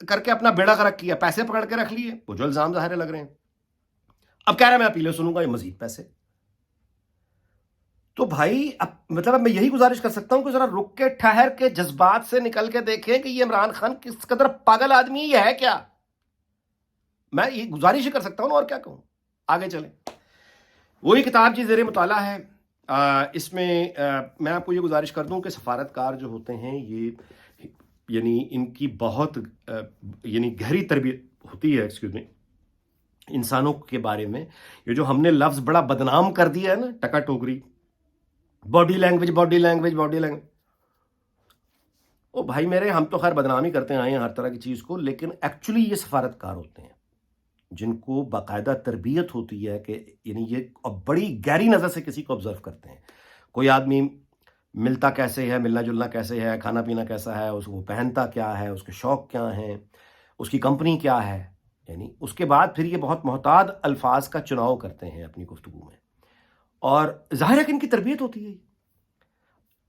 کر کے اپنا بیڑا غرق کیا, پیسے پکڑ کے رکھ لیے, وہ جو الزام ظاہر لگ رہے ہیں. اب کہہ رہے ہیں میں اپیلیں سنوں گا, یہ مزید پیسے. تو بھائی اب مطلب میں یہی گزارش کر سکتا ہوں کہ ذرا رک کے ٹھہر کے جذبات سے نکل کے دیکھیں کہ یہ عمران خان کس قدر پاگل آدمی یہ ہے کیا. میں یہ گزارش ہی کر سکتا ہوں اور کیا کہوں. آگے چلیں. وہی کتاب جی زیر مطالعہ ہے. اس میں میں آپ کو یہ گزارش کر دوں کہ سفارتکار جو ہوتے ہیں یہ یعنی ان کی بہت یعنی گہری تربیت ہوتی ہے ایکسکیوز می انسانوں کے بارے میں. یہ جو ہم نے لفظ بڑا بدنام کر دیا ہے نا, ٹکا ٹوکری, body language body language body language. او بھائی میرے, ہم تو خیر بدنامی کرتے آئے ہیں ہر طرح کی چیز کو, لیکن ایکچولی یہ سفارتکار ہوتے ہیں جن کو باقاعدہ تربیت ہوتی ہے کہ یعنی یہ بڑی گہری نظر سے کسی کو آبزرو کرتے ہیں. کوئی آدمی ملتا کیسے ہے, ملنا جلنا کیسے ہے, کھانا پینا کیسا ہے, اس کو پہنتا کیا ہے, اس کے شوق کیا ہیں, اس کی کمپنی کیا ہے. یعنی اس کے بعد پھر یہ بہت محتاط الفاظ کا چناؤ کرتے ہیں اپنی گفتگو میں, اور ظاہر ہے کہ ان کی تربیت ہوتی ہے.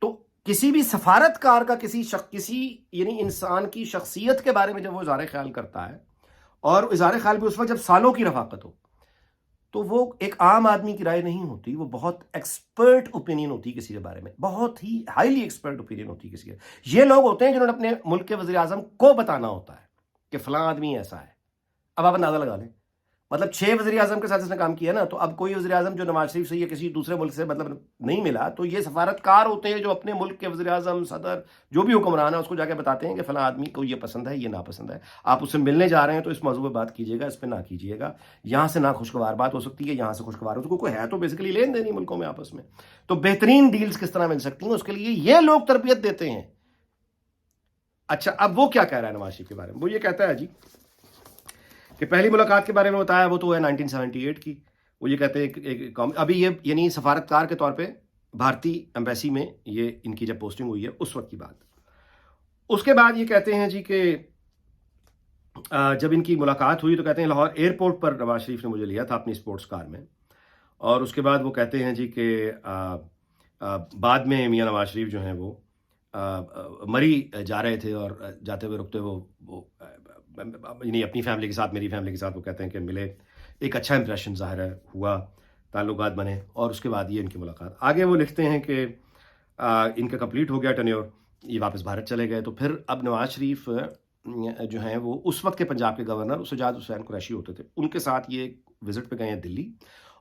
تو کسی بھی سفارتکار کا کسی یعنی انسان کی شخصیت کے بارے میں جب وہ اظہار خیال کرتا ہے, اور اظہار خیال بھی اس وقت جب سالوں کی رفاقت ہو, تو وہ ایک عام آدمی کی رائے نہیں ہوتی, وہ بہت ایکسپرٹ اوپینین ہوتی ہے کسی کے بارے میں, بہت ہی ہائیلی ایکسپرٹ اوپینین ہوتی ہے کسی کے. یہ لوگ ہوتے ہیں جنہوں نے اپنے ملک کے وزیر اعظم کو بتانا ہوتا ہے کہ فلاں آدمی ایسا ہے. اب آپ اندازہ لگا لیں, مطلب 6 وزیر اعظم کے ساتھ اس نے کام کیا نا, تو اب کوئی وزیر اعظم جو نواز شریف سے یا کسی دوسرے ملک سے مطلب نہیں ملا, تو یہ سفارتکار ہوتے ہیں جو اپنے ملک کے وزیر اعظم, صدر, جو بھی حکمران ہے اس کو جا کے بتاتے ہیں کہ فلاں آدمی کو یہ پسند ہے, یہ ناپسند ہے. آپ اس سے ملنے جا رہے ہیں تو اس موضوع پہ بات کیجیے گا, اس پہ نہ کیجیے گا. یہاں سے ناخوشگوار بات ہو سکتی ہے, یہاں سے خوشگوار ہو سکتی ہے. کوئی ہے تو بیسیکلی لین دین ملکوں میں آپس میں, تو بہترین ڈیلز کس طرح مل سکتی ہیں اس کے لیے یہ لوگ تربیت دیتے ہیں. اچھا, اب وہ کیا کہہ رہا ہے نواز شریف کے بارے میں؟ وہ یہ کہتا ہے جی کہ پہلی ملاقات کے بارے میں بتایا, وہ تو ہے 1978 کی. وہ یہ کہتے ہیں ابھی یہ یعنی سفارتکار کے طور پہ بھارتی ایمبیسی میں یہ ان کی جب پوسٹنگ ہوئی ہے اس وقت کی بات. اس کے بعد یہ کہتے ہیں جی کہ جب ان کی ملاقات ہوئی تو کہتے ہیں لاہور ایئرپورٹ پر نواز شریف نے مجھے لیا تھا اپنی اسپورٹس کار میں. اور اس کے بعد وہ کہتے ہیں جی کہ بعد میں میاں نواز شریف جو ہیں وہ مری جا رہے تھے, اور جاتے ہوئے رکتے وہ یعنی اپنی فیملی کے ساتھ, میری فیملی کے ساتھ وہ کہتے ہیں کہ ملے, ایک اچھا امپریشن ظاہر ہے ہوا, تعلقات بنے, اور اس کے بعد یہ ان کی ملاقات. آگے وہ لکھتے ہیں کہ ان کا کمپلیٹ ہو گیا ٹینیور, یہ واپس بھارت چلے گئے. تو پھر اب نواز شریف جو ہیں وہ اس وقت کے پنجاب کے گورنر سجاد حسین قریشی ہوتے تھے, ان کے ساتھ یہ وزٹ پہ گئے ہیں دلی.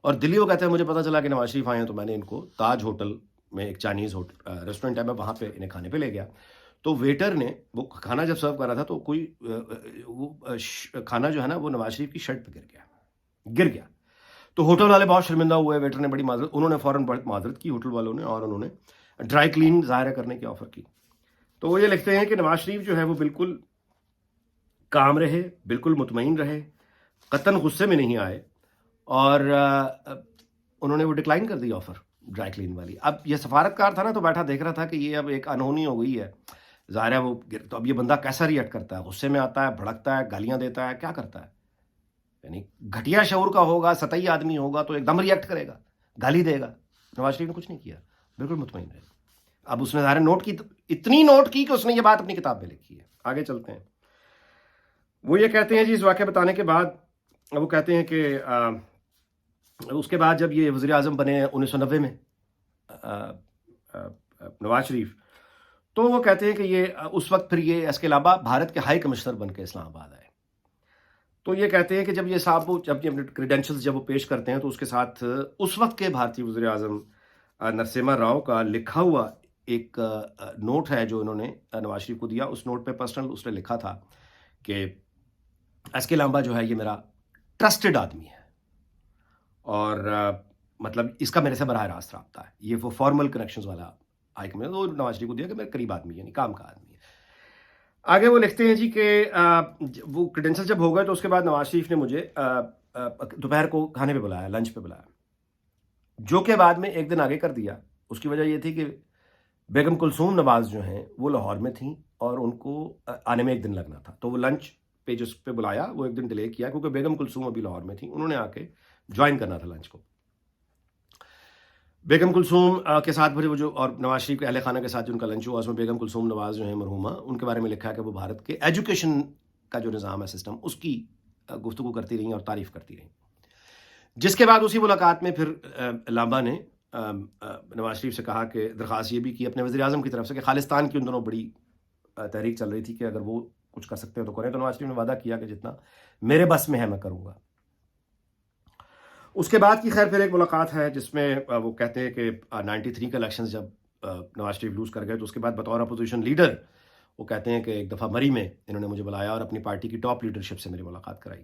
اور دلی وہ کہتے ہیں مجھے پتہ چلا کہ نواز شریف آئے ہیں, تو میں نے ان کو تاج ہوٹل میں, ایک چائنیز ریسٹورینٹ ہے, میں وہاں پہ انہیں کھانے پہ لے گیا. تو ویٹر نے وہ کھانا جب سرو کر رہا تھا تو کوئی وہ کھانا جو ہے نا وہ نواز شریف کی شرٹ پہ گر گیا. تو ہوٹل والے بہت شرمندہ ہوئے, ویٹر نے بڑی معذرت, انہوں نے فوراً بڑی معذرت کی ہوٹل والوں نے, اور انہوں نے ڈرائی کلین ظاہر کرنے کی آفر کی. تو وہ یہ لکھتے ہیں کہ نواز شریف جو ہے وہ بالکل کام رہے, بالکل مطمئن رہے, قطعاً غصے میں نہیں آئے, اور انہوں نے وہ ڈکلائن کر دی آفر ڈرائی کلین والی. اب یہ سفارتکار تھا نا, تو بیٹھا دیکھ رہا تھا کہ یہ اب ایک انہونی ہو گئی ہے ظاہر ہے. وہ تو اب یہ بندہ کیسا ریئیکٹ کرتا ہے, غصے میں آتا ہے, بھڑکتا ہے, گالیاں دیتا ہے, کیا کرتا ہے؟ یعنی گھٹیا شعور کا ہوگا, سطحی آدمی ہوگا تو ایک دم ریئیکٹ کرے گا, گالی دے گا. نواز شریف نے کچھ نہیں کیا, بالکل مطمئن رہے. اب اس نے ظاہر نوٹ کی, اتنی نوٹ کی کہ اس نے یہ بات اپنی کتاب میں لکھی ہے. آگے چلتے ہیں. وہ یہ کہتے ہیں جی اس واقعہ بتانے کے بعد, وہ کہتے ہیں کہ اس کے بعد جب یہ وزیر اعظم بنے 1990 میں نواز شریف, تو وہ کہتے ہیں کہ یہ اس وقت پھر یہ اس کے علاوہ بھارت کے ہائی کمشنر بن کے اسلام آباد آئے. تو یہ کہتے ہیں کہ جب یہ صاحب جب یہ اپنے کریڈینشلز جب وہ پیش کرتے ہیں تو اس کے ساتھ اس وقت کے بھارتی وزیر اعظم نرسمہا راؤ کا لکھا ہوا ایک نوٹ ہے جو انہوں نے نواز شریف کو دیا. اس نوٹ پہ پرسنل اس نے لکھا تھا کہ ایس کے لامبا جو ہے یہ میرا ٹرسٹڈ آدمی ہے, اور مطلب اس کا میرے سے براہ راست رابطہ ہے. یہ وہ فارمل کنیکشنز والا ہائی کمشنر, وہ نواز شریف کو دیا کہ میرے قریب آدمی ہے, یعنی کام کا آدمی ہے. آگے وہ لکھتے ہیں جی کہ وہ کریڈینشل جب ہو گئے تو اس کے بعد نواز شریف نے مجھے دوپہر کو کھانے پہ بلایا, لنچ پہ بلایا, جو کہ بعد میں ایک دن آگے کر دیا. اس کی وجہ یہ تھی کہ بیگم کلثوم نواز جو ہیں وہ لاہور میں تھیں اور ان کو آنے میں ایک دن لگنا تھا. تو وہ لنچ پہ جس پہ بلایا وہ ایک دن ڈیلے کیا, کیونکہ بیگم کلثوم ابھی لاہور میں تھیں, انہوں نے آ کے جوائن کرنا تھا لنچ کو. بیگم کلثوم کے ساتھ پھر وہ جو, اور نواز شریف کے اہل خانہ کے ساتھ جو ان کا لنچ ہوا اس میں بیگم کلثوم نواز جو ہیں مرحومہ, ان کے بارے میں لکھا ہے کہ وہ بھارت کے ایجوکیشن کا جو نظام ہے سسٹم اس کی گفتگو کرتی رہی اور تعریف کرتی رہی. جس کے بعد اسی ملاقات میں پھر لامبا نے نواز شریف سے کہا کہ درخواست یہ بھی کی اپنے وزیر اعظم کی طرف سے کہ خالصتان کی ان دنوں بڑی تحریک چل رہی تھی کہ اگر وہ کچھ کر سکتے ہیں تو کریں. تو نواز شریف نے وعدہ کیا کہ جتنا میرے بس میں ہے میں کروں گا. اس کے بعد کی خیر پھر ایک ملاقات ہے جس میں وہ کہتے ہیں کہ 93 کے الیکشنز جب نواز شریف لوز کر گئے تو اس کے بعد بطور اپوزیشن لیڈر وہ کہتے ہیں کہ ایک دفعہ مری میں انہوں نے مجھے بلایا اور اپنی پارٹی کی ٹاپ لیڈرشپ سے میری ملاقات کرائی.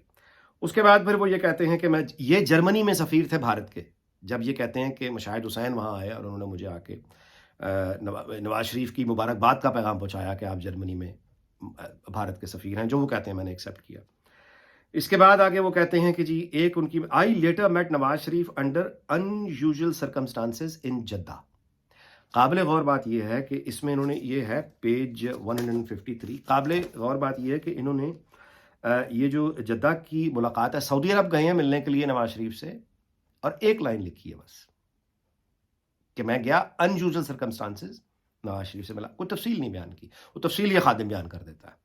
اس کے بعد پھر وہ یہ کہتے ہیں کہ میں یہ جرمنی میں سفیر تھے بھارت کے, جب یہ کہتے ہیں کہ مشاہد حسین وہاں آئے اور انہوں نے مجھے آ کے نواز شریف کی مبارکباد کا پیغام پہنچایا کہ آپ جرمنی میں بھارت کے سفیر ہیں, جو وہ کہتے ہیں میں نے ایکسیپٹ کیا. اس کے بعد آگے وہ کہتے ہیں کہ جی ایک ان کی I later met Nawaz Sharif under in usual circumstances in Jeddah. قابل غور بات یہ ہے کہ اس میں انہوں نے یہ ہے پیج 153. قابل غور بات یہ ہے کہ انہوں نے یہ جو جدہ کی ملاقات ہے سعودی عرب گئے ہیں ملنے کے لیے نواز شریف سے, اور ایک لائن لکھی ہے بس کہ میں گیا ان یوزول سرکمسٹانسز نواز شریف سے ملا. کوئی تفصیل نہیں بیان کی, وہ تفصیل یہ خادم بیان کر دیتا ہے.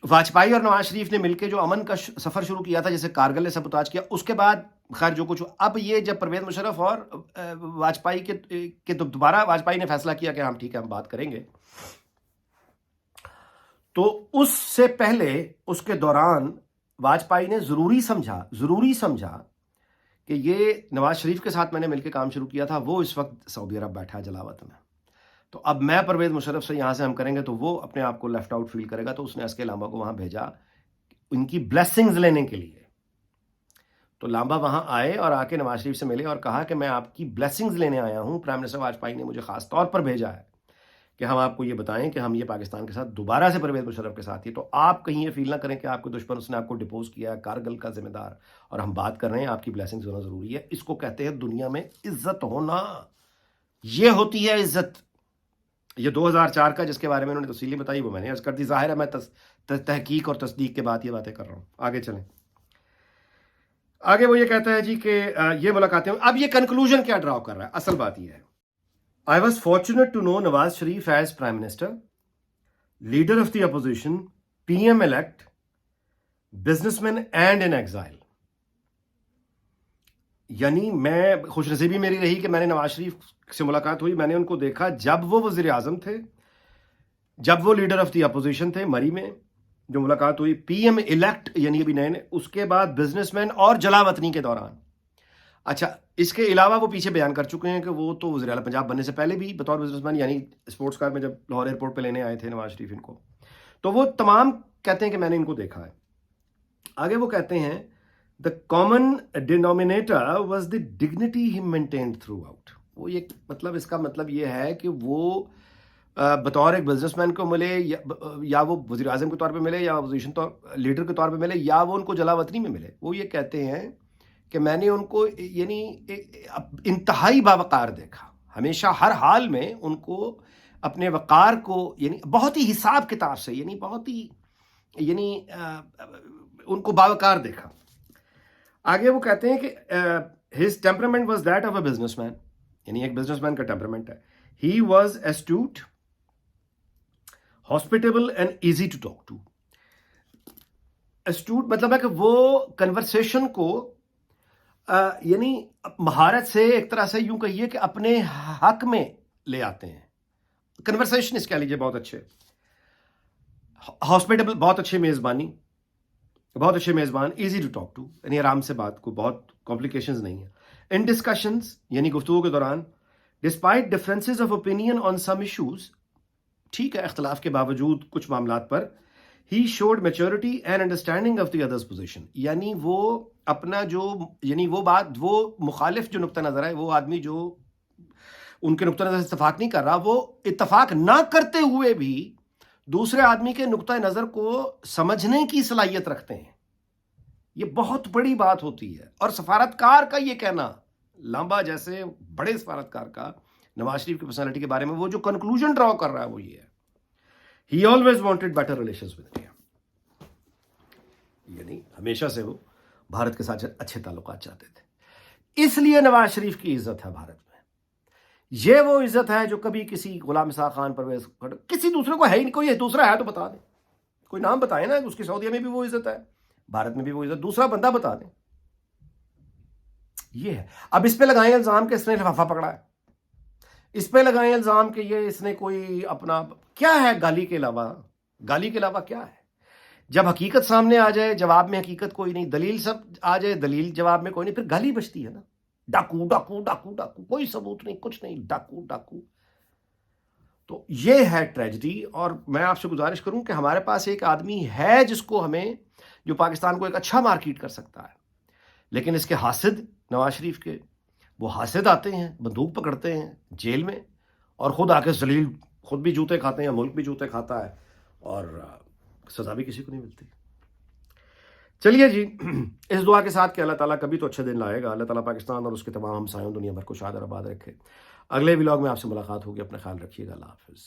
واجپائی اور نواز شریف نے مل کے جو امن کا سفر شروع کیا تھا جیسے کارگل نے سبوتاج کیا, اس کے بعد خیر جو کچھ اب یہ جب پرویز مشرف اور واجپائی کے دوبارہ واجپائی نے فیصلہ کیا کہ ہم ٹھیک ہے ہم بات کریں گے, تو اس سے پہلے اس کے دوران واجپائی نے ضروری سمجھا کہ یہ نواز شریف کے ساتھ میں نے مل کے کام شروع کیا تھا, وہ اس وقت سعودی عرب بیٹھا ہے جلاوطن میں, تو اب میں پرویز مشرف سے یہاں سے ہم کریں گے تو وہ اپنے آپ کو لیفٹ آؤٹ فیل کرے گا. تو اس نے اس کے لامبا کو وہاں بھیجا ان کی بلیسنگز لینے کے لیے. تو لامبا وہاں آئے اور آ کے نواز شریف سے ملے اور کہا کہ میں آپ کی بلیسنگز لینے آیا ہوں. پرائم منسٹر واجپائی نے مجھے خاص طور پر بھیجا ہے کہ ہم آپ کو یہ بتائیں کہ ہم یہ پاکستان کے ساتھ دوبارہ سے پرویز مشرف کے ساتھ ہی, تو آپ کہیں یہ فیل نہ کریں کہ آپ کو دشمن اس نے آپ کو ڈپوز کیا ہے, کارگل کا ذمہ دار, اور ہم بات کر رہے ہیں آپ کی بلیسنگز ہونا ضروری ہے. اس کو کہتے ہیں دنیا میں عزت ہونا, یہ ہوتی ہے عزت. یہ 2004 کا جس کے بارے میں انہوں نے تفصیلی بتائی وہ میں نے عرض کر دی. ظاہر ہے میں تحقیق اور تصدیق کے بعد یہ باتیں کر رہا ہوں. آگے چلیں. آگے وہ یہ کہتا ہے جی کہ یہ ملاقاتیں, اب یہ کنکلوژن کیا ڈراؤ کر رہا ہے, اصل بات یہ ہے I was fortunate to know Nawaz Sharif as Prime Minister, leader of the opposition, PM elect, businessman and in exile. یعنی میں خوش نصیبی میری رہی کہ میں نے نواز شریف سے ملاقات ہوئی, میں نے ان کو دیکھا جب وہ وزیر اعظم تھے, جب وہ لیڈر آف دی اپوزیشن تھے مری میں جو ملاقات ہوئی, پی ایم الیکٹ یعنی ابھی نئے, اس کے بعد بزنس مین اور جلا وطنی کے دوران. اچھا اس کے علاوہ وہ پیچھے بیان کر چکے ہیں کہ وہ تو وزیر اعلیٰ پنجاب بننے سے پہلے بھی بطور بزنس مین یعنی اسپورٹس کار میں جب لاہور ایئرپورٹ پہ لینے آئے تھے نواز شریف ان کو, تو وہ تمام کہتے ہیں کہ میں نے ان کو دیکھا ہے. آگے وہ کہتے ہیں the common denominator was the dignity he maintained throughout. وہ یہ مطلب اس کا مطلب یہ ہے کہ وہ بطور ایک بزنس مین کو ملے یا وہ وزیر اعظم کے طور پہ ملے یا اپوزیشن لیڈر کے طور پہ ملے یا وہ ان کو جلا وطنی میں ملے, وہ یہ کہتے ہیں کہ میں نے ان کو یعنی انتہائی باوقار دیکھا, ہمیشہ ہر حال میں ان کو اپنے وقار کو یعنی بہت ہی حساب کتاب سے یعنی بہت ہی یعنی ان کو باوقار دیکھا. آگے وہ کہتے ہیں کہ his temperament was that of a businessman, یعنی ایک بزنس مین کا ٹیمپرمنٹ ہے. He was astute, hospitable and easy to talk to. astute مطلب ہے کہ وہ کنورسیشن کو یعنی مہارت سے ایک طرح سے یوں کہیے کہ اپنے حق میں لے آتے ہیں. کنورسیشن اس کہہ لیجیے بہت اچھے, ہاسپٹیبل بہت اچھے میزبانی, بہت اچھے میزبان, ایزی ٹو ٹاک ٹو یعنی آرام سے بات کو, بہت کمپلیکیشنز نہیں ہیں. ان ڈسکشنز یعنی گفتگو کے دوران, despite differences of opinion on some issues, ٹھیک ہے اختلاف کے باوجود کچھ معاملات پر, he should maturity and understanding of the other's position, یعنی وہ اپنا جو یعنی وہ بات وہ مخالف جو نقطہ نظر ہے وہ آدمی جو ان کے نقطہ نظر سے اتفاق نہیں کر رہا, وہ اتفاق نہ کرتے ہوئے بھی دوسرے آدمی کے نقطہ نظر کو سمجھنے کی صلاحیت رکھتے ہیں. یہ بہت بڑی بات ہوتی ہے. اور سفارتکار کا یہ کہنا, لامبا جیسے بڑے سفارتکار کا نواز شریف کی پرسنالٹی کے بارے میں وہ جو کنکلوژن ڈراؤ کر رہا ہے وہ یہ ہے, he always wanted better relations with India, یعنی ہمیشہ سے وہ بھارت کے ساتھ اچھے تعلقات چاہتے تھے. اس لیے نواز شریف کی عزت ہے بھارت میں. یہ وہ عزت ہے جو کبھی کسی غلام اسحاق خان پرویز کسی دوسرے کو ہے ہی نہیں. کوئی دوسرا ہے تو بتا دیں, کوئی نام بتائیں نا, اس کی سعودیہ میں بھی وہ عزت ہے, بھارت میں بھی وہ عزت, دوسرا بندہ بتا دیں. یہ ہے. اب اس پہ لگائیں الزام کہ اس نے لفافہ پکڑا ہے, اس پہ لگائیں الزام کہ یہ اس نے کوئی اپنا کیا ہے گالی کے علاوہ, گالی کے علاوہ کیا ہے؟ جب حقیقت سامنے آ جائے جواب میں حقیقت کوئی نہیں, دلیل سب آ جائے دلیل جواب میں کوئی نہیں, پھر گالی بچتی ہے نا, ڈاکو ڈاکو ڈاکو ڈاکو, کوئی ثبوت نہیں, کچھ نہیں, ڈاکو ڈاکو. تو یہ ہے ٹریجڈی. اور میں آپ سے گزارش کروں کہ ہمارے پاس ایک آدمی ہے جس کو ہمیں, جو پاکستان کو ایک اچھا مارکیٹ کر سکتا ہے, لیکن اس کے حاسد نواز شریف کے, وہ حاسد آتے ہیں, بندوق پکڑتے ہیں جیل میں, اور خود آ کے ذلیل, خود بھی جوتے کھاتے ہیں, ملک بھی جوتے کھاتا ہے, اور سزا بھی کسی کو نہیں ملتی. چلیے جی, اس دعا کے ساتھ کہ اللہ تعالیٰ کبھی تو اچھے دن لائے گا, اللہ تعالیٰ پاکستان اور اس کے تمام ہمسایوں دنیا بھر کو شاد اور آباد رکھے. اگلے ولاگ میں آپ سے ملاقات ہوگی, اپنا خیال رکھیے گا, اللہ حافظ.